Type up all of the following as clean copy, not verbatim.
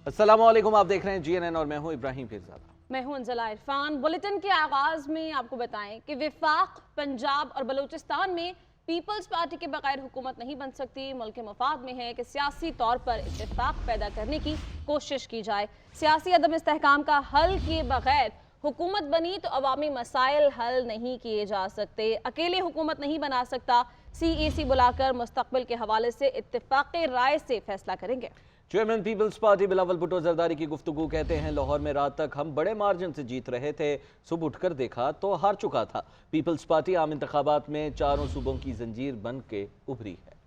अस्सलाम वालेकुम, आप देख रहे हैं GNN और मैं हूं इब्राहिम पीरज़ादा। मैं हूं अंजला इरफान। बुलेटिन के आगाज में आपको बताएं कि विफाक पंजाब और बलूचिस्तान में पीपल्स पार्टी के बगैर हुकूमत नहीं बन सकती। मुल्क के मफाद में है कि सियासी तौर पर इत्तेफाक पैदा करने की कोशिश की जाए। सियासी अदम इस्तेहकाम का हल किए बगैर हुकूमत बनी तो अवामी मसाइल हल नहीं किए जा सकते। अकेले हुकूमत नहीं बना सकता। CEC बुलाकर मुस्तकबिल के हवाले से इत्तेफाक राय से फैसला करेंगे। चेयरमैन पीपल्स पार्टी बिलावल भुट्टो जरदारी की गुफ्तगू कहते हैं, लाहौर में रात तक हम बड़े मार्जिन से जीत रहे थे, सुबह उठकर देखा तो हार चुका था। पीपल्स पार्टी आम इंतखाबात में चारों सूबों की जंजीर बन के उभरी है।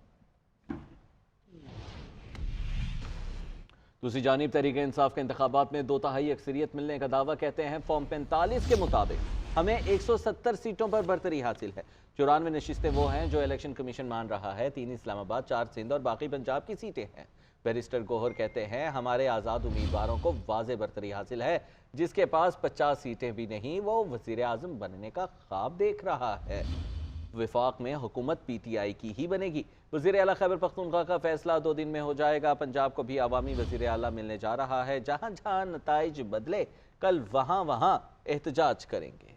दूसरी जानिब तहरीक इंसाफ के इंतखाबात में 2/3 अक्सरियत मिलने का दावा। कहते हैं फॉर्म 45 के मुताबिक हमें 170 सीटों पर बरतरी हासिल है। 94 नशिस्तें वो हैं जो इलेक्शन कमीशन मान रहा है। 3 इस्लामाबाद, 4 सिंध और बाकी पंजाब की सीटें हैं। बैरिस्टर गोहर कहते हैं हमारे आज़ाद उम्मीदवारों को वाज़े बरतरी हासिल है। जिसके पास 50 सीटें भी नहीं वो वज़ीर आज़म बनने का ख्वाब देख रहा है। विफाक में हुकूमत PTI की ही बनेगी। वज़ीर आला खैबर पख्तूनख्वा का फैसला 2 दिन में हो जाएगा। पंजाब को भी अवामी वज़ीर आला मिलने जा रहा है। जहां जहां नताइज बदले कल वहां वहां एहतजाज करेंगे।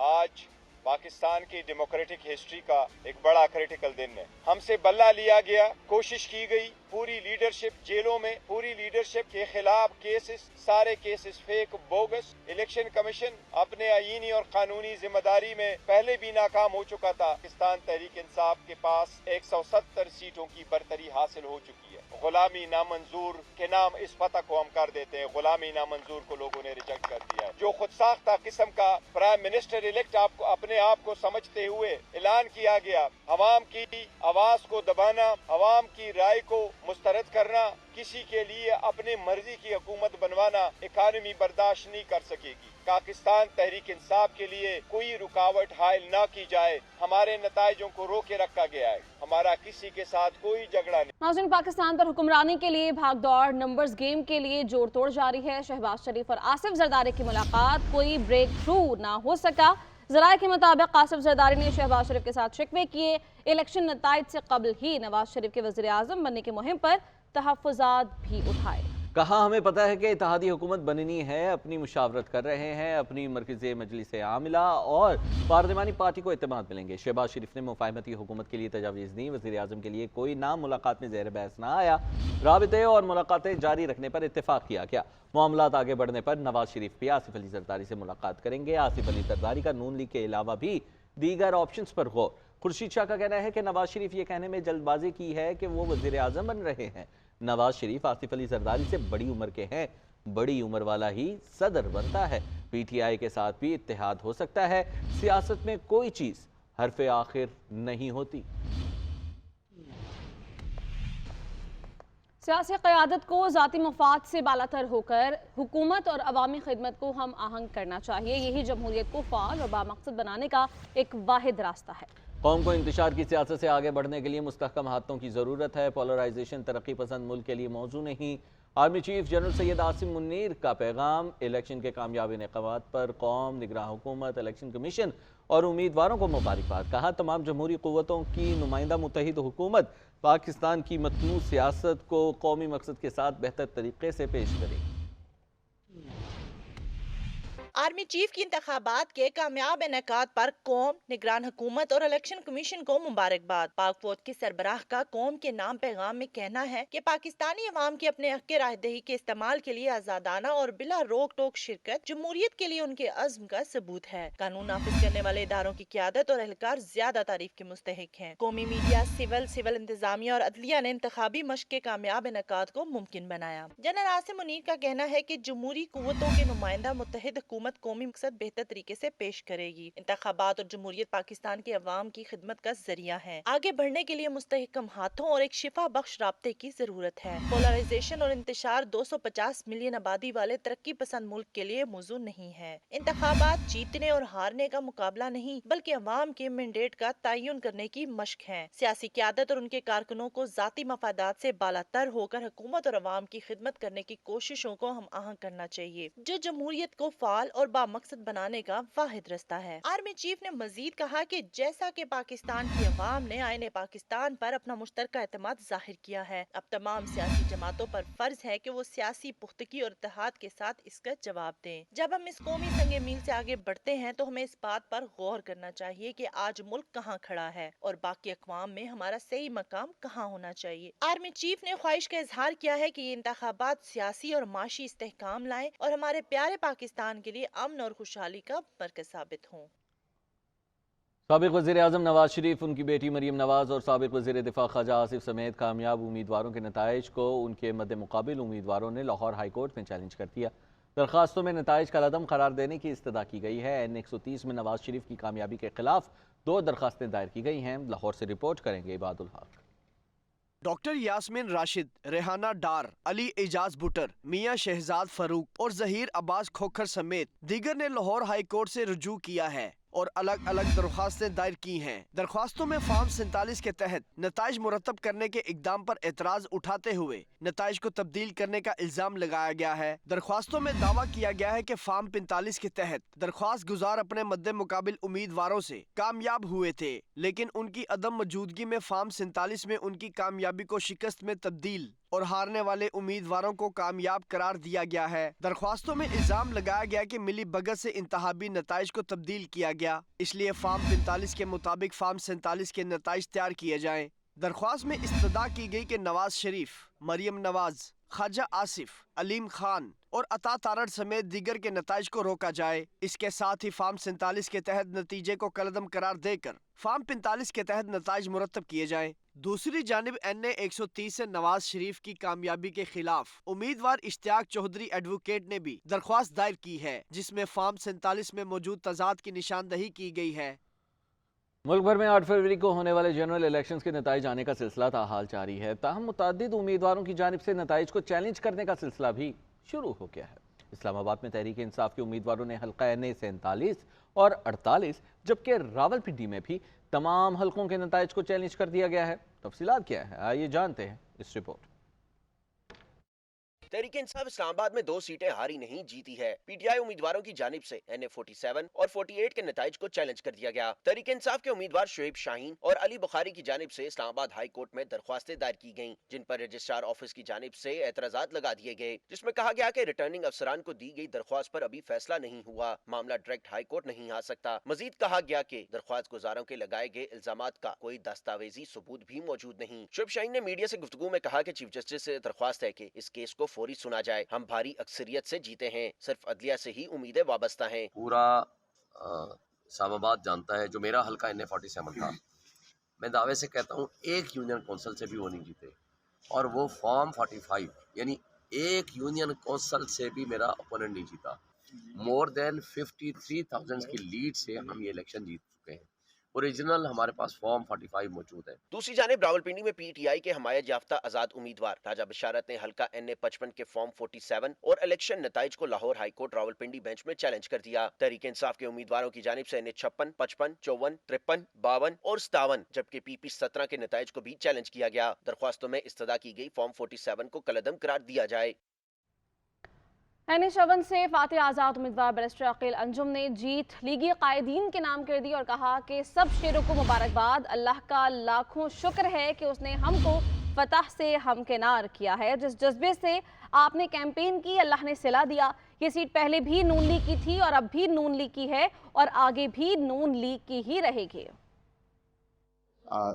आज पाकिस्तान की डेमोक्रेटिक हिस्ट्री का एक बड़ा क्रिटिकल दिन है। हमसे बल्ला लिया गया, कोशिश की गई, पूरी लीडरशिप जेलों में, पूरी लीडरशिप के खिलाफ केसेस, सारे cases fake, bogus. Election commission अपने आईनी और कानूनी जिम्मेदारी में पहले भी नाकाम हो चुका था। पाकिस्तान तहरीक इंसाफ के पास 170 सीटों की बरतरी हासिल हो चुकी है। गुलामी नामंजूर के नाम इस फतह को हम कर देते हैं। गुलामी नामंजूर को लोगों ने रिजेक्ट कर दिया है। जो खुद साख्ता किस्म का प्राइम मिनिस्टर इलेक्ट आपको अपने आप को समझते हुए ऐलान किया गया, अवाम की आवाज को दबाना, अवाम की राय को मुस्तरद करना, किसी के लिए अपनी मर्जी की हुकूमत बनवाना इकानमी बर्दाश्त नहीं कर सकेगी। पाकिस्तान तहरीक इंसाफ के लिए कोई रुकावट हायल ना की जाए। हमारे नताइजों को रोके रखा गया है। हमारा किसी के साथ कोई झगड़ा नहीं। नाज़रीन, पाकिस्तान पर हुक्मरानी के लिए भागदौड़ नंबर्स गेम के लिए जोड़ तोड़ जारी है। शहबाज शरीफ और आसिफ जरदारी की मुलाकात, कोई ब्रेक थ्रू ना हो सका। ज़राए के मुताबिक आसिफ जरदारी ने शहबाज शरीफ के साथ शिकवे किए। इलेक्शन नताइज से कबल ही नवाज शरीफ के वज़ीर आज़म बनने की मुहिम पर तहफ़्फ़ुज़ात भी उठाए। कहा हमें पता है कि इत्तेहादी हुकूमत बननी है, अपनी मुशावरत कर रहे हैं, अपनी मरकज़ी मजलिस आमिला और पार्लिमानी पार्टी को इत्तेमाद मिलेंगे। शहबाज शरीफ ने मुफाहमती हुकूमत के लिए तजावीज़ दी। वज़ीर आज़म के लिए कोई नाम मुलाकात में ज़ेर बहस ना आया। राबिते और मुलाकातें जारी रखने पर इत्तेफाक किया गया। मामलात आगे बढ़ने पर नवाज शरीफ भी आसिफ अली जरदारी से मुलाकात करेंगे। आसिफ अली जरदारी का नून लीग के अलावा भी दीगर ऑप्शंस पर गौर। खुर्शीद शाह का कहना है कि नवाज शरीफ ये कहने में जल्दबाजी की है कि वो वज़ीर आज़म बन रहे हैं। नवाज शरीफ आसिफ अली जरदारी से बड़ी उम्र के हैं, बड़ी उम्र वाला ही सदर बनता है। PTI के साथ भी इत्तेहाद हो सकता है। सियासत में कोई चीज हरफ आखिर नहीं होती। सियासी क़यादत को ज़ाती मफाद से बालातर होकर हुकूमत और अवामी खिदमत को हम आहंग करना चाहिए। यही जमहूरियत को फ़ाल और बामकसद बनाने का एक वाहिद रास्ता है। कौम को इंतशार की सियासत से आगे बढ़ने के लिए मुस्तहकम हाथों की ज़रूरत है। पोलराइजेशन तरक्की पसंद मुल्क के लिए मौजू नहीं। Army chief general Syed Asim Munir का पैगाम। इलेक्शन के कामयाब इनेकाबात पर कौम, निगरान हुकूमत, इलेक्शन कमीशन और उम्मीदवारों को मुबारकबाद। कहा तमाम जमहूरी क़ुव्वतों की नुमाइंदा मुत्तहिद हुकूमत पाकिस्तान की मतनू सियासत को कौमी मकसद के साथ बेहतर तरीके से पेश करेगी। आर्मी चीफ की इंतखाबात के कामयाब इनेकाद पर कौम, निगरान हुकूमत और इलेक्शन कमीशन को मुबारकबाद। पाक फौज की सरबराह का कौम के नाम पैगाम में कहना है कि पाकिस्तानी अवाम की अपने हक राहदही के इस्तेमाल के लिए आजादाना और बिला रोक टोक शिरकत जमहूरियत के लिए उनके अज़्म का सबूत है। कानून नाफिज करने वाले इदारों की क़यादत और एहलकार ज्यादा तारीफ के मुस्तहिक हैं। कौमी मीडिया, सिविल इंतजामिया और अदलिया ने इंतखाबी मशक के कामयाब इनेकाद को मुमकिन बनाया। जनरल आसिम मुनीर का कहना है कि जमहूरी कुव्वतों के नुमाइंदा मुत्तहिद हुकूमत कौमी मकसद बेहतर तरीके से पेश करेगी। इंतखाबात और जमहूरियत पाकिस्तान के अवाम की खिदमत का जरिया है। आगे बढ़ने के लिए मुस्तहकम हाथों और एक शिफा बख्श राब्ते की जरूरत है। पोलराइजेशन और इंतशार 250 मिलियन आबादी वाले तरक्की पसंद मुल्क के लिए मौजू नहीं है। इंतखाबात जीतने और हारने का मुकाबला नहीं बल्कि अवाम के मैंडेट का तयन करने की मशक है। सियासी क़यादत और उनके कारकुनों को जाती मफादात से बालातर होकर हुकूमत और अवाम की खिदमत करने की कोशिशों को हम आहंग करना चाहिए। जो जमहूरियत को फाल اور बामकसद बनाने का वाहिद रास्ता है। आर्मी चीफ ने मजीद कहा कि जैसा कि पाकिस्तान की अवाम ने आईने पाकिस्तान पर अपना मुश्तरका एतमाद जाहिर किया है, अब तमाम सियासी जमातों पर फर्ज है कि वो सियासी पुख्तगी और इत्तेहाद के साथ इसका जवाब दें। जब हम इस कौमी संगे मील से आगे बढ़ते हैं तो हमें इस बात पर गौर करना चाहिए कि आज मुल्क कहाँ खड़ा है और बाकी अक़वाम में हमारा सही मकाम कहाँ होना चाहिए। आर्मी चीफ ने ख्वाहिश का इजहार किया है कि ये इंतखाबात सियासी और माशी इस्तेहकाम लाएं और हमारे प्यारे पाकिस्तान के लिए अमन और खुशहाली का मरकज साबित हों। साबिक वज़ीर-ए-आज़म नवाज शरीफ, उनकी बेटी मरीम नवाज और साबिक वज़ीर दिफा ख्वाजा आसिफ समेत कामयाब उम्मीदवारों के नताइज को उनके मद्दे मुकाबिल उम्मीदवारों ने लाहौर हाई कोर्ट में चैलेंज कर दिया। दरखास्तों में नताइज का रदम करार देने की इस्तदा की गई है। N130 में नवाज शरीफ की कामयाबी के खिलाफ 2 दरखास्तें दायर की गई हैं। लाहौर से रिपोर्ट करेंगे इबादुल हक। डॉक्टर यास्मीन राशिद, रेहाना डार, अली एजाज बुटर, मियां शहजाद फरूक और जहीर अब्बास खोखर समेत दीगर ने लाहौर हाई कोर्ट से रुजू किया है और अलग अलग दरख्वास्तें दायर की हैं। दरख्वास्तों में फार्म 47 के तहत नताइज मुरतब करने के इकदाम पर एतराज उठाते हुए नताइज को तब्दील करने का इल्जाम लगाया गया है। दरख्वास्तों में दावा किया गया है कि फार्म 45 के तहत दरख्वास्त गुजार अपने मद्दे मुकाबिल उम्मीदवारों से कामयाब हुए थे, लेकिन उनकी अदम मौजूदगी में फार्म 47 में उनकी कामयाबी को शिकस्त में तब्दील और हारने वाले उम्मीदवारों को कामयाब करार दिया गया है। दरख्वास्तों में इल्जाम लगाया गया कि मिली भगत से इंतहाबी नताइज को तब्दील किया गया, इसलिए फार्म 45 के मुताबिक फार्म 47 के नताइज तैयार किए जाएं। दरख्वास्त में इस्तदा की गई कि नवाज शरीफ, मरियम नवाज, ख्वाजा आसिफ, अलीम खान और अता तारड़ समेत दीगर के नताइज को रोका जाए। इसके साथ ही फार्म 47 के तहत नतीजे को कलअदम करार देकर फार्म 45 के तहत नताइज मुरतब किए जाएं। दूसरी जानिब NA130 से नवाज शरीफ की कामयाबी के खिलाफ उम्मीदवार इश्तियाक चौधरी एडवोकेट ने भी दरख्वास्त दायर की है, जिसमें फार्म 47 में मौजूद तजाद की निशानदही की गई है। मुल्क भर में 8 फरवरी को होने वाले जनरल इलेक्शंस के नताइज आने का सिलसिला ताहाल जारी है। ताहम मुतअद्दिद उम्मीदवारों की जानिब से नताइज को चैलेंज करने का सिलसिला भी शुरू हो गया है। इस्लामाबाद में तहरीक इंसाफ के उम्मीदवारों ने हल्का NA 47 और 48, जबकि रावलपिंडी में भी तमाम हलकों के नताइज को चैलेंज कर दिया गया है। तफसीलात क्या है, आइए जानते हैं इस रिपोर्ट। तहरीक इंसाफ इस्लामाबाद में 2 सीटें हारी नहीं जीती है। PTI उम्मीदवारों की जानिब से NA47 और 48 के नताइज को चैलेंज कर दिया गया। तहरीक इंसाफ के उम्मीदवार शुएब शाहीन और अली बुखारी की जानिब से इस्लामाबाद हाई कोर्ट में दरख्वास्तें दायर की गईं, जिन पर रजिस्ट्रार ऑफिस की जानिब से एतराजात लगा दिए गए, जिसमें कहा गया कि रिटर्निंग अफसरान को दी गई दरख्वास्त पर अभी फैसला नहीं हुआ, मामला डायरेक्ट हाई कोर्ट नहीं आ सकता। मजीद कहा गया कि दरख्वास्त गुजारों के लगाए गए इल्जामात का कोई दस्तावेजी सबूत भी मौजूद नहीं। शुएब शाहीन ने मीडिया से गुफ्तगू में कहा कि चीफ जस्टिस से दरख्वास्त है कि इस केस को फौरी सुना जाए। हम भारी अक्सरियत से जीते हैं, सिर्फ अदलिया से ही उम्मीदें वाबस्ता हैं। पूरा इस्लामाबाद जानता है, जो मेरा हल्का NA47 था, मैं दावे से कहता हूँ एक यूनियन कौंसिल से भी वो नहीं जीते, और वो फॉर्म 45 यानी एक यूनियन कौंसिल से भी मेरा ओपोनेंट नहीं जीता। मोर देन 53,000 की लीड से हम ये इलेक्शन जीत चुके हैं। ओरिजिनल हमारे पास फॉर्म 45 मौजूद है। दूसरी जानिब रावलपिंडी में PTI के हमायत याफ्ता आजाद उम्मीदवार राजा बशारत ने हल्का NA55 के फॉर्म 47 और इलेक्शन नताइज को Lahore high court Rawalpindi bench में चैलेंज कर दिया। तहरीक इंसाफ के उम्मीदवारों की जानिब से NA56, 55, 54, 53, 52 और 57, जबकि PP17 के नताइज को भी चैलेंज किया गया। दरख्वास्तों में इस्तदा की गई फॉर्म 47 को कलअदम करार दिया जाए। NA7 से फातिह आज़ाद उम्मीदवार बैरिस्टर अकील अंजुम ने जीत लीगी कायदीन के नाम कर दी और कहा कि सब शेरों को मुबारकबाद, अल्लाह का लाखों शुक्र है कि उसने हमको फतह से हमकिनार किया है। जिस जज्बे से आपने कैंपेन की, अल्लाह ने सिला दिया। ये सीट पहले भी नून लीग की थी और अब भी नून लीग की है और आगे भी नून लीग की ही रहेगी।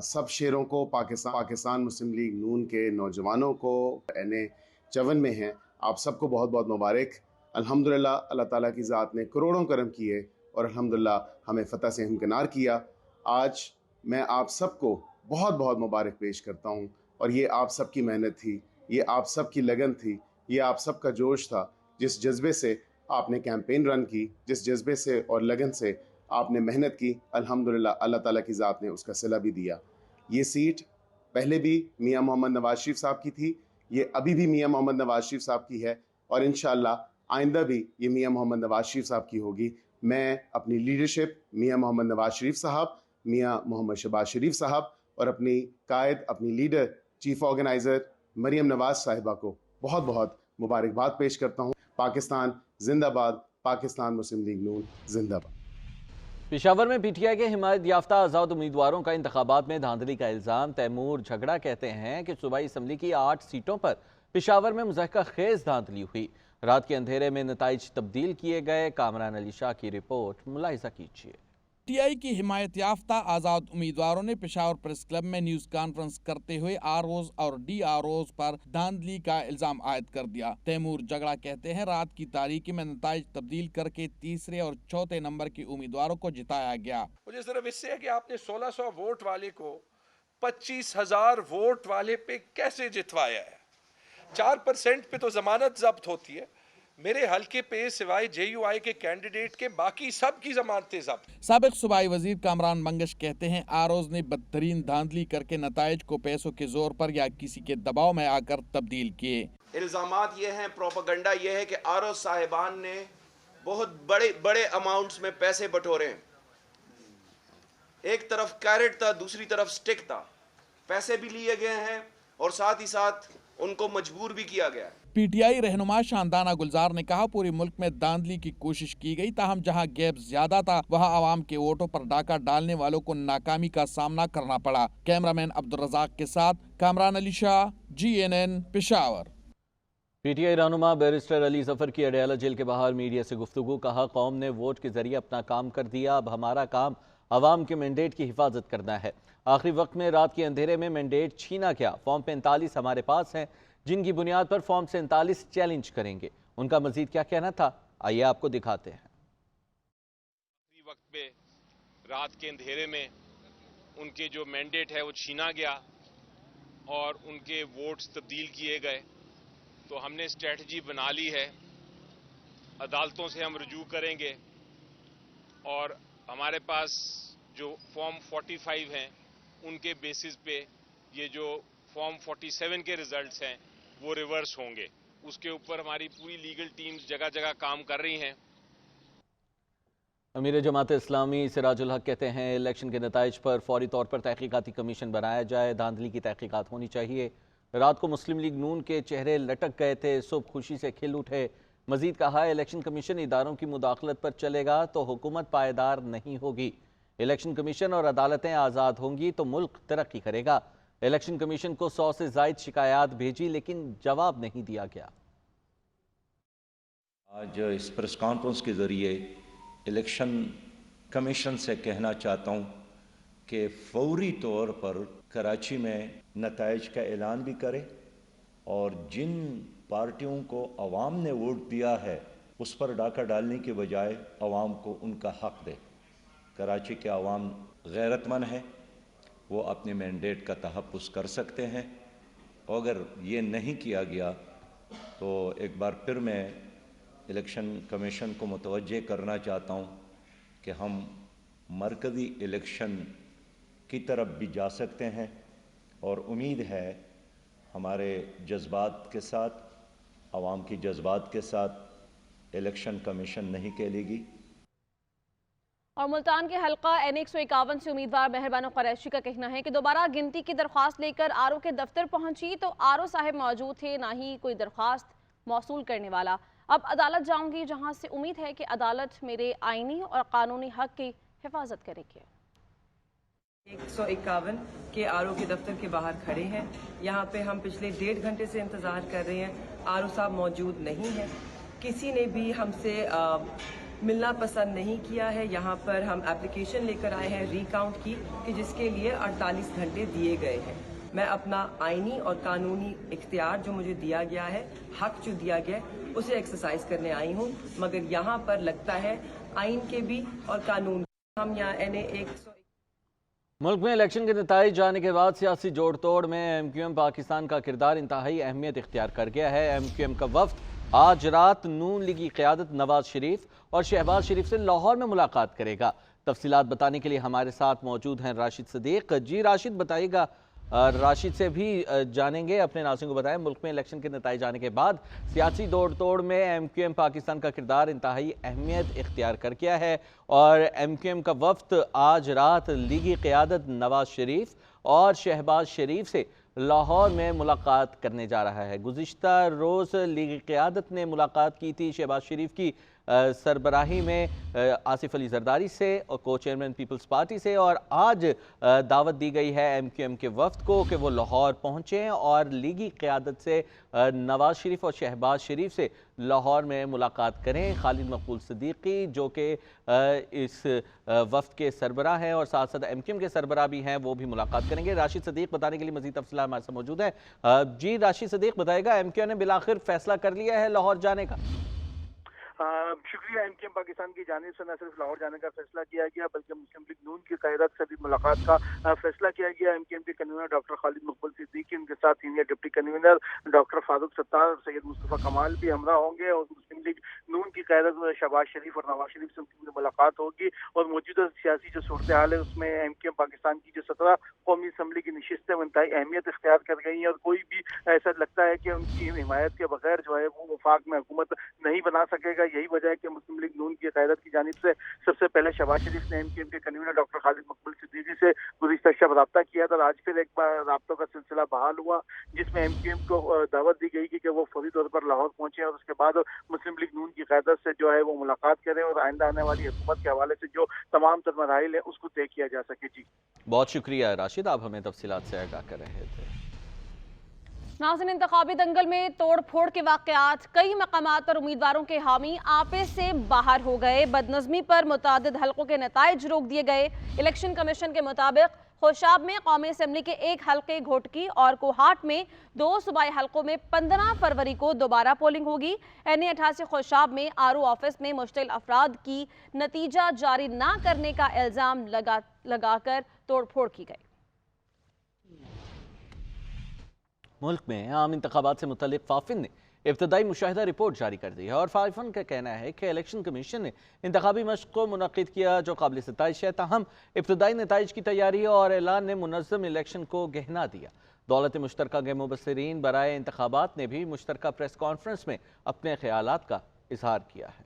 सब शेरों को, पाकिस्तान मुस्लिम लीग नून के नौजवानों को NA54 में हैं, आप सबको बहुत बहुत मुबारक। अल्हम्दुलिल्लाह अल्लाह ताला की ज़ात ने करोड़ों करम किए और अल्हम्दुलिल्लाह हमें फ़तह से हमकिनार किया। आज मैं आप सबको बहुत बहुत मुबारक पेश करता हूँ, और ये आप सब की मेहनत थी, ये आप सब की लगन थी, ये आप सब का जोश था। जिस जज्बे से आपने कैंपेन रन की, जिस जज्बे से और लगन से आपने मेहनत की, अल्हम्दुलिल्लाह अल्लाह ताला की ज़ात ने उसका सिला भी दिया। ये सीट पहले भी मियां मोहम्मद नवाज शरीफ साहब की थी, ये अभी भी मियां मोहम्मद नवाज शरीफ साहब की है, और इंशाअल्लाह आइंदा भी ये मियां मोहम्मद नवाज शरीफ साहब की होगी। मैं अपनी लीडरशिप मियां मोहम्मद नवाज शरीफ साहब, मियां मोहम्मद शहबाज शरीफ साहब और अपनी कायद, अपनी leader, chief organizer Maryam Nawaz साहिबा को बहुत बहुत मुबारकबाद पेश करता हूँ। पाकिस्तान जिंदाबाद, पाकिस्तान मुस्लिम लीग नून जिंदाबाद। पेशावर में पीटीआई के हिमायत याफ्ता आज़ाद उम्मीदवारों का इंतखाबात में धांधली का इल्ज़ाम। तैमूर झगड़ा कहते हैं कि सूबाई असम्बली की 8 सीटों पर पेशावर में मुज़ाहिका खेज धांधली हुई। रात के अंधेरे में नताइज तब्दील किए गए। कामरान अली शाह की रिपोर्ट मुलाहिजा कीजिए। पीटीआई की हिमायत याफ्ता आज़ाद उम्मीदवारों ने पेशावर प्रेस क्लब में न्यूज़ कॉन्फ्रेंस करते हुए आरओज़ और डीआरओज़ पर धांधली का इल्ज़ाम आयद कर दिया। तैमूर झगड़ा कहते हैं रात की तारीकी में नताइज तब्दील करके तीसरे और चौथे नंबर के उम्मीदवारों को जिताया गया। मुझे सिर्फ इससे है कि आपने 1600 वोट वाले को 25,000 वोट वाले पे कैसे जितवाया है। 4% पे तो जमानत जब्त होती है। मेरे हल्के पे सिवाय जेयूआई के कैंडिडेट के बाकी सब की जमानतें जब्त। साबिक सूबाई वजीर कामरान मंगश कहते हैं आरओज़ ने बदतरीन धांधली करके नताइज को पैसों के जोर पर या किसी के दबाव में आकर तब्दील किए। इल्जामात ये हैं, प्रोपेगेंडा ये है कि आरओ साहिबान ने बहुत बड़े बड़े अमाउंट्स में पैसे बटोरे हैं। एक तरफ कैरेट था, दूसरी तरफ स्टिक था। पैसे भी लिए गए हैं और साथ ही साथ उनको मजबूर भी किया गया है। पीटीआई रहनुमा शानदाना गुलजार ने कहा पूरे मुल्क में धांधली की कोशिश की गई, ताहम जहां गैप ज्यादा था वहां आवाम के वोटों पर डाका डालने वालों को नाकामी का सामना करना पड़ा। कैमरामैन अब्दुल रज़ाक के साथ कामरान अली शाह, GNN पेशावर। पीटीआई रहनुमा बैरिस्टर अली जफर की अडयाला जेल के बाहर मीडिया से गुफ्तगू। कहा कौम ने वोट के जरिए अपना काम कर दिया, अब हमारा काम अवाम के मैंडेट की हिफाजत करना है। आखिरी वक्त में रात के अंधेरे में मैंडेट छीना गया। फॉर्म 45 हमारे पास हैं, जिनकी बुनियाद पर फॉर्म 47 चैलेंज करेंगे। उनका मजीद क्या कहना था, आइए आपको दिखाते हैं। आखिरी वक्त पे रात के अंधेरे में उनके जो मैंडेट है वो छीना गया और उनके वोट्स तब्दील किए गए। तो हमने स्ट्रेटजी बना ली है, अदालतों से हम रुजू करेंगे और हमारे पास जो फॉर्म 45 हैं उनके बेसिस पे ये जो फॉर्म 47 के रिजल्ट्स हैं वो रिवर्स होंगे। उसके ऊपर हमारी पूरी लीगल टीम्स जगह जगह काम कर रही हैं। अमीर जमात इस्लामी सिराजुल हक कहते हैं इलेक्शन के नताइज पर फौरी तौर पर तहकीकाती कमीशन बनाया जाए, धांधली की तहकीकात होनी चाहिए। रात को मुस्लिम लीग नून के चेहरे लटक गए थे, सुबह खुशी से खिल उठे। मजीद कहा इलेक्शन कमीशन इदारों की मुदाखलत पर चलेगा तो हुकूमत पायदार नहीं होगी। इलेक्शन कमीशन और अदालतें आज़ाद होंगी तो मुल्क तरक्की करेगा। इलेक्शन कमीशन को 100 से ज़ायद शिकायत भेजी लेकिन जवाब नहीं दिया गया। आज इस प्रेस कॉन्फ्रेंस के ज़रिए इलेक्शन कमीशन से कहना चाहता हूँ कि फौरी तौर पर कराची में नताइज का ऐलान भी करे और जिन पार्टियों को अवाम ने वोट दिया है उस पर डाका डालने के बजाय अवाम को उनका हक दे। कराची के अवाम गैरतमंद है, वो अपने मैंडेट का तहफ़्फ़ुज़ कर सकते हैं। अगर ये नहीं किया गया तो एक बार फिर मैं इलेक्शन कमीशन को मुतवज्जे करना चाहता हूँ कि हम मरकज़ी इलेक्शन की तरफ भी जा सकते हैं और उम्मीद है हमारे जज्बात के साथ, आवाम की जज्बात के साथ इलेक्शन कमीशन नहीं खेलेगी। और मुल्तान के हल्का N151 से उम्मीदवार मेहरबानो कुरैशी का कहना है कि दोबारा गिनती की दरख्वास्त लेकर आरओ के दफ्तर पहुंची तो आरओ साहब मौजूद थे, ना ही कोई दरख्वास्त मौसूल करने वाला। अब अदालत जाऊंगी जहां से उम्मीद है कि अदालत मेरे आईनी और कानूनी हक की हिफाजत करेगी। 151 के आरओ के दफ्तर के बाहर खड़े हैं। यहाँ पे हम पिछले 1.5 घंटे से इंतजार कर रहे हैं। आरओ साहब मौजूद नहीं है, किसी ने भी हमसे मिलना पसंद नहीं किया है। यहाँ पर हम एप्लीकेशन लेकर आए हैं रीकाउंट की कि जिसके लिए 48 घंटे दिए गए हैं। मैं अपना आईनी और कानूनी इख्तियार जो मुझे दिया गया है, हक जो दिया गया है, उसे एक्सरसाइज करने आई हूँ। मगर यहाँ पर लगता है आइन के भी और कानून हम यहाँ NA151 मुल्क में इलेक्शन के नताइज जाने के बाद सियासी जोड़ तोड़ में MQM पाकिस्तान का किरदार इंतहाई अहमियत इख्तियार कर गया है। MQM का वफ्द आज रात नून लीग की क़यादत नवाज शरीफ और शहबाज शरीफ से लाहौर में मुलाकात करेगा। तफसीलात बताने के लिए हमारे साथ मौजूद हैं राशिद सदीक। जी राशिद, बताइएगा, राशिद से भी जानेंगे, अपने नाज़रीन को बताएं मुल्क में इलेक्शन के नताइज आने के बाद सियासी दौड़ तोड़ में MQM पाकिस्तान का किरदार इंतहाई अहमियत इख्तियार कर गया है और MQM का वफ्द आज रात लीगी क़यादत नवाज शरीफ और शहबाज शरीफ से लाहौर में मुलाकात करने जा रहा है। गुज़िश्ता रोज़ लीगी क़यादत ने मुलाकात की थी शहबाज शरीफ की सरबराही में आसिफ अली जरदारी से और को चेयरमैन पीपल्स पार्टी से, और आज दावत दी गई है MQM के वफ्द को कि वो लाहौर पहुँचें और लीगी क़यादत से नवाज शरीफ और शहबाज शरीफ से लाहौर में मुलाकात करें। खालिद मकबूल सिद्दीकी जो कि इस वफ्द के सरबराह हैं और साथ साथ MQM के सरबराह भी हैं, वो भी मुलाकात करेंगे। राशिद सदीक बताने के लिए मज़ीद तफसील हमारे साथ मौजूद है। जी राशिद सदीक, बताएगा MQM ने बिलाखिर फैसला कर लिया है लाहौर जाने का? शुक्रिया। MQM पाकिस्तान की जानिब से न सिर्फ लाहौर जाने का फैसला किया गया बल्कि मुस्लिम लीग नून की क़यादत से भी मुलाकात का फैसला किया गया। MQM के कन्वीनर डॉक्टर खालिद मकबूल सिद्दीकी, उनके साथ senior deputy convener doctor Farooq Sattar और सैयद मुस्तफ़ा कमाल भी हमरा होंगे और मुस्लिम लीग नून की क़यादत शहबाज शरीफ और नवाज शरीफ से उनकी मुलाकात होगी और मौजूदा सियासी जो सूरत हाल है उसमें MQM पाकिस्तान की जो 17 कौमी असम्बली की नशिस्तें इंतहाई अहमियत इख्तियार कर गई हैं और कोई भी ऐसा लगता है कि उनकी हिमायत के बगैर जो है वो वफाक में हुकूमत नहीं बना सकेगा। यही वजह है कि मुस्लिम लीग नून की क़यादत की जानिब से सबसे पहले शहबाज शरीफ ने MQM के कन्वीनर डॉक्टर खालिद मकबूल सिद्दीकी से गुज़िश्ता शब रब्ता किया था और आज फिर एक बार राब्तों का सिलसिला बहाल हुआ जिसमें MQM को दावत दी गई कि वो फौरी तौर पर लाहौर पहुंचे और उसके बाद मुस्लिम लीग नून की क़यादत से जो है वो मुलाकात करें और आइंदा आने वाली हुकूमत के हवाले से जो तमाम तर मराहिल है उसको तय किया जा सके। जी बहुत शुक्रिया राशिद, आप हमें तफसीलात से आगाह कर रहे थे। नाज़रीन, इंतखाबी दंगल में तोड़ फोड़ के वाक़यात, कई मकामात पर उम्मीदवारों के हामी आपे से बाहर हो गए, बदनज़मी पर मुतादिद हल्कों के नताइज रोक दिए गए। इलेक्शन कमीशन के मुताबिक खोशाब में कौमी असम्बली के एक हल्के घोटकी और कोहाट में 2 सूबाई हल्कों में 15 फरवरी को दोबारा पोलिंग होगी। NA88 खोशाब में RO ऑफिस में मुश्तिल अफराद की नतीजा जारी न करने का इल्ज़ाम लगाकर तोड़ फोड़ की गई। मुल्क में आम इंतखाबात से मुतल्लिक़ फाफिन ने इब्तदाई मुशाहिदा रिपोर्ट जारी कर दी है और फाफिन का कहना है कि इलेक्शन कमीशन ने इंतखाबी मश्क को मुनक़िद किया जो काबिल सताइश है, ताहम इब्तदाई नताइज की तैयारी और ऐलान ने मुनज़्ज़म इलेक्शन को गहना दिया। दौलत मुश्तरका के मुबस्सिरीन बराए इंतखाबात ने भी मुश्तरका प्रेस कॉन्फ्रेंस में अपने ख्यालात का इजहार किया है।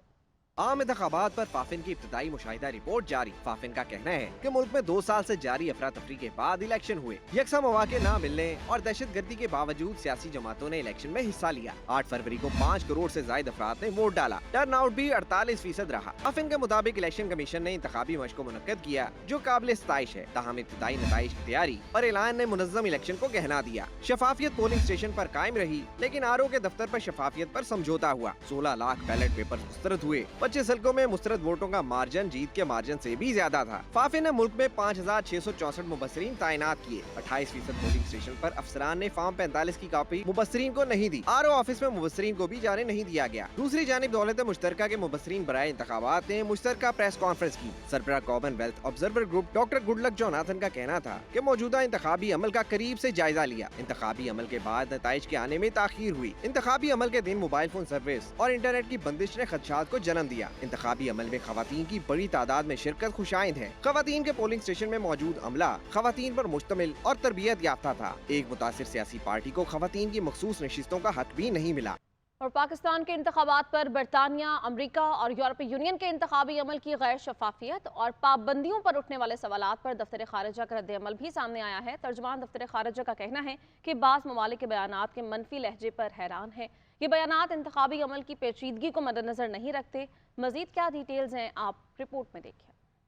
आम इंतखाबात पर फाफिन की इब्तदाई मुशाहिदा रिपोर्ट जारी। फाफिन का कहना है कि मुल्क में 2 साल से जारी अफरा तफरी के बाद इलेक्शन हुए, यकसा मौके न मिलने और दहशत गर्दी के बावजूद सियासी जमातों ने इलेक्शन में हिस्सा लिया। 8 फरवरी को 5 करोड़ से ज्यादा अफराद ने वोट डाला। टर्न आउट भी 48% रहा। फाफिन के मुताबिक इलेक्शन कमीशन ने इंतखाबी मश्क को मुनक्कद किया जो काबिल सताइश है, ताहम इब्तदाई नताइज की तैयारी और ऐलान ने मुनज़्ज़म इलेक्शन को गहना दिया। शफाफियत पोलिंग स्टेशन पर कायम रही लेकिन RO के दफ्तर पर शफाफियत पर समझौता हुआ। 16 लाख बैलेट पेपर मुस्तरद हुए। 25 हल्कों में मुस्तरद वोटों का मार्जिन जीत के मार्जिन से भी ज्यादा था। फाफिन ने मुल्क में 5664 मुबस्सिरीन तैनात किए। 28% पोलिंग स्टेशन पर अफसरान ने फॉर्म 45 की कॉपी मुबस्सिरीन को नहीं दी। RO ऑफिस में मुबस्सिरीन को भी जाने नहीं दिया गया। दूसरी जानिब दौलत मुश्तरका के मुबस्सिरीन बराए इंतखाबात ने मुश्तरका प्रेस कॉन्फ्रेंस की। सरबराह Commonwealth observer group doctor Goodluck Jonathan का कहना था कि मौजूदा इंतखाबी अमल का करीब से जायजा लिया। इंतखाबी अमल के बाद नताइज के आने में ताखीर हुई। इंतखाबी अमल के दिन मोबाइल फोन सर्विस और इंटरनेट की बंदिश ने खदशात को जन्म दिया। इंतखाबी अमल में खवातीन की बड़ी तादाद में शिरकत खुशाइंद है। खवातीन के पोलिंग स्टेशन में मौजूद अमला खवातीन पर मुश्तमिल और तरबियत याफ्ता था। एक मुतासिर सियासी पार्टी को खवातीन की मखसूस नशिस्तों का हक भी नहीं मिला। और पाकिस्तान के इंतखाबात पर बरतानिया, अमरीका और यूरोपीय यूनियन के इंतखाबी अमल की गैर शफाफियत और पाबंदियों पर उठने वाले सवालात पर दफ्तर खारिजा का रद्द-ए-अमल भी सामने आया है। तर्जुमान दफ्तर खारिजा का कहना है कि बाज़ ममालिक के बयानात के मनफी लहजे पर हैरान है। ये बयानात इंतखाबी अमल की पेचीदगी को मद्देनजर नहीं रखते। मजीद क्या डिटेल्स हैं आप रिपोर्ट में देखिए।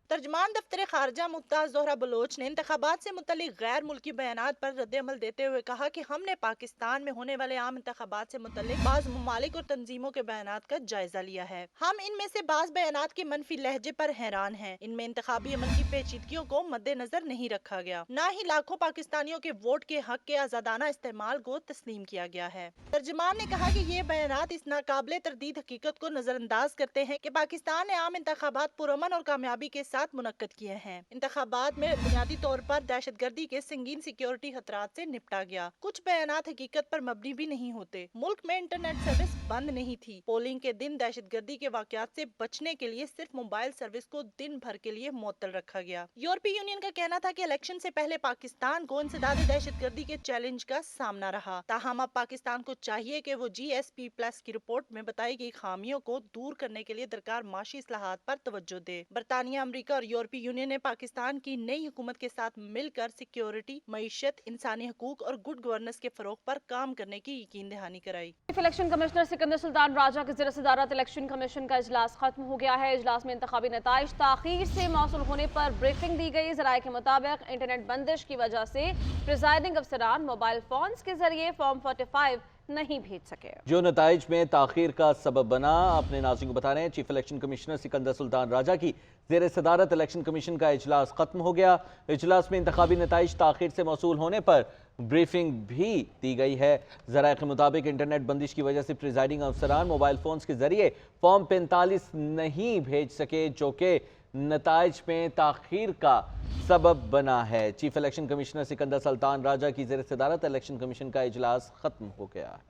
तर्जमान दफ्तर खारजा मुमताज ज़ोहरा बलोच ने इंतखाबात से मुतल्लिक गैर मुल्की बयानात पर रद्द-ए-अमल देते हुए कहा कि हमने पाकिस्तान में होने वाले आम इंतखाबात से मुतल्लिक बाज़ ममालिक और तंजीमों के बयानात का जायजा लिया है। हम इनमें से बाज़ बयानात के मनफी लहजे पर हैरान हैं। इनमें इंतखाबी अमल की पेचीदगियों को मद्देनजर नहीं रखा गया, न ही लाखों पाकिस्तानियों के वोट के हक के आजादाना इस्तेमाल को तस्लीम किया गया है। तर्जमान ने कहा कि ये बयानात इस नाकाबिले तरदीद हकीकत को नजरअंदाज करते हैं कि पाकिस्तान ने आम इंतखाबात पुरअमन और कामयाबी के साथ मुनक्कद किए हैं। इंतखाबात में बुनियादी तौर पर दहशतगर्दी के संगीन सिक्योरिटी खतरात से निपटा गया। कुछ बयानात हकीकत पर मबनी भी नहीं होते। मुल्क में इंटरनेट सर्विस बंद नहीं थी। पोलिंग के दिन दहशतगर्दी के वाकयात से बचने के लिए सिर्फ मोबाइल सर्विस को दिन भर के लिए मुअत्तल रखा गया। यूरोपीय यूनियन का कहना था कि इलेक्शन से पहले पाकिस्तान को इंसदादी दहशतगर्दी के चैलेंज का सामना रहा। ताहम अब पाकिस्तान को चाहिए कि वो GSP+ की रिपोर्ट में बताई गई खामियों को दूर करने के लिए दरकार माशी इस्लाहात पर तवज्जो दे। बरतानिया, अमरीका افریقہ اور یورپی یونین نے پاکستان کی نئی حکومت کے ساتھ مل کر سیکیورٹی، معیشت، انسانی حقوق اور گڈ گورننس کے فروغ پر کام کرنے کی یقین دہانی کرائی۔ الیکشن کمشنر سکندر سلطان راجہ کے زیر صدارت الیکشن کمیشن کا اجلاس ختم ہو گیا ہے۔ اجلاس میں انتخابی نتائج تاخیر سے موصول ہونے پر بریفنگ دی گئی۔ ذرائع کے مطابق انٹرنیٹ بندش کی وجہ سے پریزائڈنگ افسران موبائل فونز کے ذریعے فارم 45 نہیں بھیج سکے۔ جو نتائج میں تاخیر کا سبب بنا اپنے ناظرین کو بتا رہے ہیں، چیف الیکشن کمشنر سکندر سلطان راجہ کی زیر صدارت الیکشن کمیشن کا اجلاس ختم ہو گیا۔ اجلاس میں انتخابی نتائج تاخیر سے موصول ہونے پر بریفنگ بھی دی گئی ہے۔ ذرائع کے مطابق انٹرنیٹ بندش کی وجہ سے پریزائڈنگ افسران موبائل فونز کے ذریعے فارم 45 نہیں بھیج سکے، جو کہ نتائج میں تاخیر کا سبب بنا ہے۔ چیف الیکشن کمشنر سکندر سلطان راجہ کی زیر صدارت الیکشن کمیشن کا اجلاس ختم ہو گیا ہے۔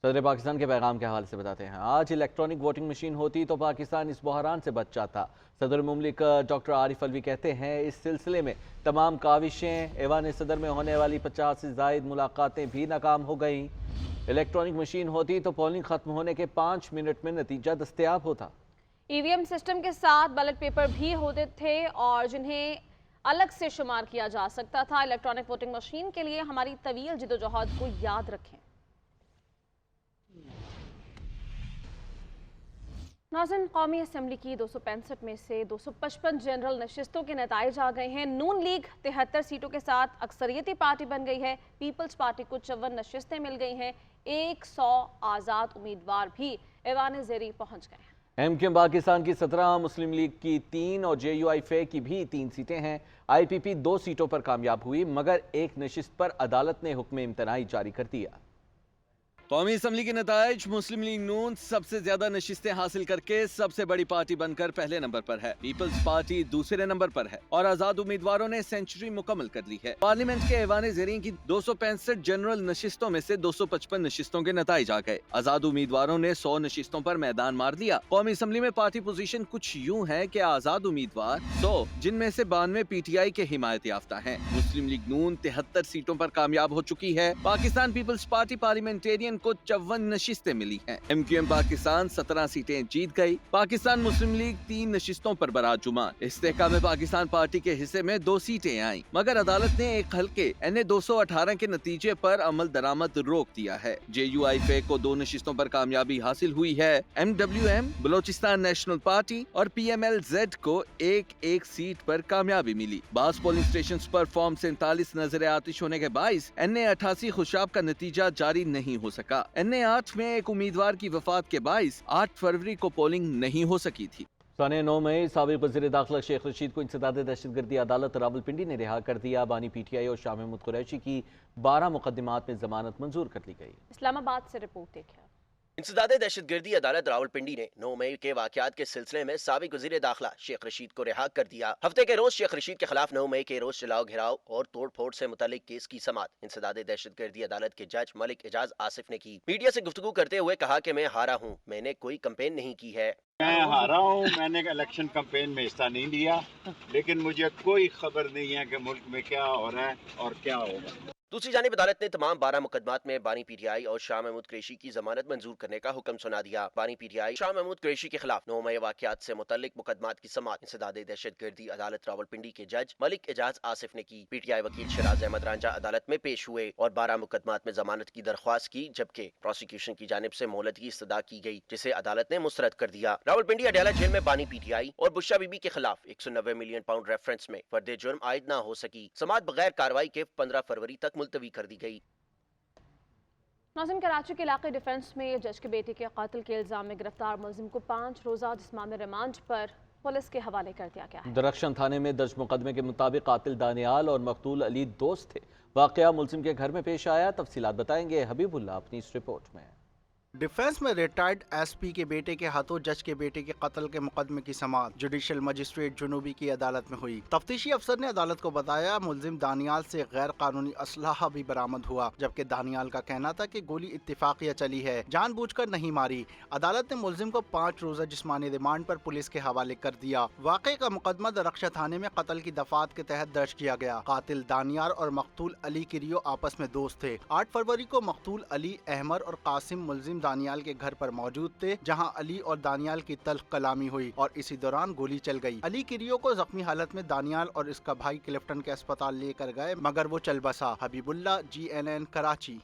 صدر پاکستان کے پیغام کے حوالے سے بتاتے ہیں، آج الیکٹرانک ووٹنگ مشین ہوتی تو پاکستان اس بحران سے بچ جاتا۔ صدر مملک ڈاکٹر عارف الوی کہتے ہیں اس سلسلے میں تمام کاوشیں، ایوان صدر میں ہونے والی 50 سے زائد ملاقاتیں بھی ناکام ہو گئیں۔ الیکٹرانک مشین ہوتی تو پولنگ ختم ہونے کے 5 منٹ میں نتیجہ دستیاب ہوتا۔ ای وی ایم سسٹم کے ساتھ بیلٹ پیپر بھی ہوتے تھے اور جنہیں الگ سے شمار کیا جا سکتا تھا۔ الیکٹرانک ووٹنگ مشین کے لیے ہماری طویل جدوجہد کو یاد رکھیں۔ ناظرین، قومی اسمبلی کی 265 میں سے 255 جنرل نشستوں کے نتائج آ گئے ہیں۔ نون لیگ 73 سیٹوں کے ساتھ اکثریتی پارٹی بن گئی ہے۔ پیپلز پارٹی کو 54 نشستیں مل گئی ہیں۔ 100 آزاد امیدوار بھی ایوان زیری پہنچ گئے ہیں۔ ایم کیو ایم پاکستان کی 17، مسلم لیگ کی 3 اور جے یو آئی فے کی بھی 3 سیٹیں ہیں۔ آئی پی پی 2 سیٹوں پر کامیاب ہوئی، مگر ایک نشست پر عدالت نے حکم امتناعی جاری کر دیا۔ قومی اسمبلی کے نتائج، مسلم لیگ نون سب سے زیادہ نشستیں حاصل کر کے سب سے بڑی پارٹی بن کر پہلے نمبر پر ہے، پیپلز پارٹی دوسرے نمبر پر ہے اور آزاد امیدواروں نے سینچری مکمل کر لی ہے۔ پارلیمنٹ کے ایوان زیرین کی 265 جنرل نشستوں میں سے 255 نشستوں کے نتائج آ گئے۔ آزاد امیدواروں نے 100 نشستوں پر میدان مار لیا۔ قومی اسمبلی میں پارٹی پوزیشن کچھ یوں ہے کہ آزاد امیدوار 100، جن میں سے 92 پی ٹی آئی کے حمایت یافتہ ہیں۔ مسلم لیگ نون 73 سیٹوں پر کامیاب ہو چکی ہے۔ پاکستان پیپلز پارٹی پارلیمنٹیرین کو 54 نشستیں ملی ہیں۔ ایم کیو ایم پاکستان 17 سیٹیں جیت گئی۔ پاکستان مسلم لیگ 3 نشستوں پر برات جمع۔ استحکام پاکستان پارٹی کے حصے میں 2 سیٹیں آئیں، مگر عدالت نے ایک حلقے NA 218 کے نتیجے پر عمل درآمد روک دیا ہے۔ جے یو آئی فے کو 2 نشستوں پر کامیابی حاصل ہوئی ہے۔ MWM بلوچستان نیشنل پارٹی اور PMLZ کو ایک سیٹ پر کامیابی ملی۔ بعض پولنگ اسٹیشنز پر فارم 47 نظر آتش ہونے کے باعث NA 88 خوشاب کا نتیجہ جاری نہیں ہو سکا۔ NA 8 میں ایک امیدوار کی وفات کے باعث 8 فروری کو پولنگ نہیں ہو سکی تھی۔ سنہ 9 مئی سابق وزیر داخلہ شیخ رشید کو انسداد دہشت گردی عدالت راولپنڈی نے رہا کر دیا۔ بانی پی ٹی آئی اور شاہ محمود قریشی کی 12 مقدمات میں ضمانت منظور کر لی گئی۔ اسلام آباد سے رپورٹ دیکھیں۔ انسداد دہشت گردی عدالت راولپنڈی نے 9 مئی کے واقعات کے سلسلے میں سابق وزیر داخلہ شیخ رشید کو رہا کر دیا۔ ہفتے کے روز شیخ رشید کے خلاف 9 مئی کے روز چلاؤ گھیراؤ اور توڑ پھوڑ سے متعلق کیس کی سماعت انسداد دہشت گردی عدالت کے جج ملک اعجاز آصف نے کی۔ میڈیا سے گفتگو کرتے ہوئے کہا کہ میں ہارا ہوں، میں نے کوئی کمپین نہیں کی ہے۔ میں ہارا ہوں، میں نے الیکشن کمپین میں حصہ نہیں لیا، لیکن مجھے کوئی خبر نہیں ہے کہ ملک میں کیا ہو رہا ہے اور کیا ہوگا۔ دوسری جانب عدالت نے تمام 12 مقدمات میں بانی پی ٹی آئی اور شاہ محمود قریشی کی ضمانت منظور کرنے کا حکم سنا دیا۔ بانی P T I Shah Mahmood Qureshi کے خلاف 9 مئی واقعات سے متعلق مقدمات کی سماعت انسداد دہشت گردی عدالت راولپنڈی کے جج ملک اعجاز آصف نے کی۔ پی ٹی آئی وکیل شیراز احمد رانجھا عدالت میں پیش ہوئے اور 12 مقدمات میں ضمانت کی درخواست کی، جبکہ پروسیکیوشن کی جانب سے مہلت کی استدعا کی گئی، جسے عدالت نے مسترد کر دیا۔ راولپنڈی اڈیالہ جیل میں بانی پی ٹی آئی اور بشرا بی بی کے خلاف 190 ملین پاؤنڈ ریفرنس میں فرد جرم عائد نہ ہو سکی۔ سماعت بغیر کارروائی کے 15 فروری تک ملتوی کر دی گئی۔ ناظرین، کراچی کے علاقے ڈیفنس میں جج کے بیٹے کے قتل کے الزام میں گرفتار ملزم کو 5 روزہ جسمانی ریمانڈ پر پولیس کے حوالے کر دیا گیا ہے۔ درخشن تھانے میں درج مقدمے کے مطابق قاتل دانیال اور مقتول علی دوست تھے۔ واقعہ ملزم کے گھر میں پیش آیا۔ تفصیلات بتائیں گے حبیب اللہ اپنی اس رپورٹ میں۔ ڈیفنس میں ریٹائرڈ ایس پی کے بیٹے کے ہاتھوں جج کے بیٹے کے قتل کے مقدمے کی سماعت جوڈیشل مجسٹریٹ جنوبی کی عدالت میں ہوئی۔ تفتیشی افسر نے عدالت کو بتایا ملزم دانیال سے غیر قانونی اسلحہ بھی برآمد ہوا، جبکہ دانیال کا کہنا تھا کہ گولی اتفاقیہ چلی ہے، جان بوجھ کر نہیں ماری۔ عدالت نے ملزم کو 5 روزہ جسمانی ریمانڈ پر پولیس کے حوالے کر دیا۔ واقعے کا مقدمہ درخشہ تھانے میں قتل کی دفعات کے تحت درج کیا گیا۔ قاتل دانیال اور مقتول علی کی ریو آپس میں دوست تھے۔ 8 فروری کو مقتول علی، احمر اور قاسم ملزم دانیال کے گھر پر موجود تھے جہاں علی اور دانیال کی تلخ کلامی ہوئی اور اسی دوران گولی چل گئی۔ علی کریو کو زخمی حالت میں دانیال اور اس کا بھائی کلفٹن کے اسپتال لے کر گئے مگر وہ چل بسا۔ حبیب اللہ، GNN کراچی۔